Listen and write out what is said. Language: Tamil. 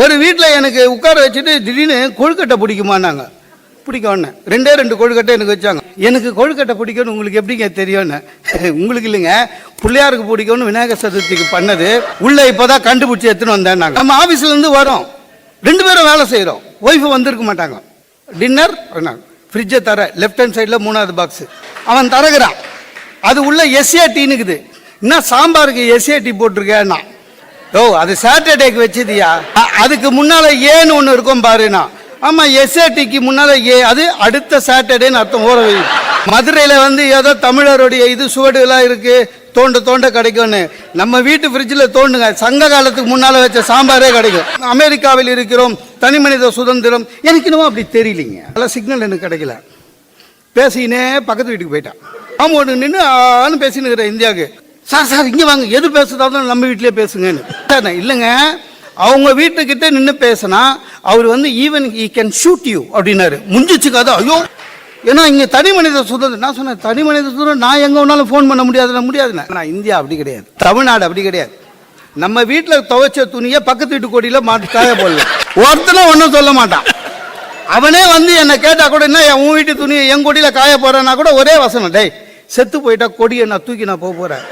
ஒரு வீட்டில் எனக்கு உட்கார வச்சுட்டு திடீர்னு கொழுக்கட்டை பிடிக்குமான்னாங்க. பிடிக்கும்னு ரெண்டு கொழுக்கட்டை எனக்கு வச்சாங்க. எனக்கு கொழுக்கட்டை பிடிக்கும்னு உங்களுக்கு எப்படிங்க தெரியும்னு. உங்களுக்கு இல்லைங்க, பிள்ளையாருக்கு பிடிக்கும்னு விநாயகர் சதுர்த்திக்கு பண்ணது உள்ள இப்போதான் கண்டுபிடிச்சி எடுத்துன்னு வந்தேன். நாங்கள் நம்ம ஆஃபீஸ்லேருந்து வரோம், 2 பேரும் வேலை செய்கிறோம். ஒய்ஃபு வந்திருக்க மாட்டாங்க. டின்னர் ஃப்ரிட்ஜை தர லெஃப்ட் ஹேண்ட் சைடில் 3வது பாக்ஸு அவன் தரகிறான். அது உள்ள எஸ்ஏடின்னுக்குது. என்ன சாம்பாருக்கு எஸ்ஏடி போட்டிருக்கேன்னா, ஓ அது சாட்டர்டேக்கு வச்சதியா, அதுக்கு முன்னால ஏன்னு ஒன்று இருக்கும் பாருண்ணா. ஆமா, எஸ்ஏடிக்கு முன்னால ஏ, அது அடுத்த சாட்டர்டேன்னு அர்த்தம். ஓர மதுரையில் வந்து ஏதோ தமிழருடைய இது சுவடுலாம் இருக்கு, தோண்ட கிடைக்கும்னு. நம்ம வீட்டு ஃப்ரிட்ஜில் தோண்டுங்க, சங்க காலத்துக்கு முன்னால் வச்ச சாம்பாரே கிடைக்கும். அமெரிக்காவில் இருக்கிறோம், தனி மனித சுதந்திரம். எனக்கு இன்னும் அப்படி தெரியலிங்க. அதெல்லாம் சிக்னல் எனக்கு கிடைக்கல. பேசினே பக்கத்து வீட்டுக்கு போயிட்டான். ஆமாம், ஒன்று நின்று ஆன்னு பேசின்னு இருக்கிறேன் இந்தியாவுக்கு. சார் இங்கே வாங்க, எது பேசுறதாலும் நம்ம வீட்டிலே பேசுங்கன்னு. சார் இல்லைங்க, அவங்க வீட்டுக்கிட்ட நின்று பேசினா அவர் வந்து even E can shoot you அப்படின்னாரு. முடிஞ்சிச்சுக்காது. ஐயோ, ஏன்னா இங்கே தனி மனித சுதந்திரம். நான் சொன்னேன், தனி மனித சுதந்திரம் நான் எங்கே வேணாலும் ஃபோன் பண்ண முடியாதுன்னு. நான் இந்தியா அப்படி கிடையாது, தமிழ்நாடு அப்படி கிடையாது. நம்ம வீட்டில் துவைச்ச துணியை பக்கத்து வீட்டு கொடியில் மாட்டு காய போடல, ஒருத்தனும் ஒன்றும் சொல்ல மாட்டான். அவனே வந்து என்னை கேட்டால் கூட, என்ன உன் வீட்டு துணியை என் கொடியில் காய போகிறேன்னா கூட ஒரே வசனம், டேய் செத்து போயிட்டா கொடியை நான் தூக்கி நான் போக போகிறேன்.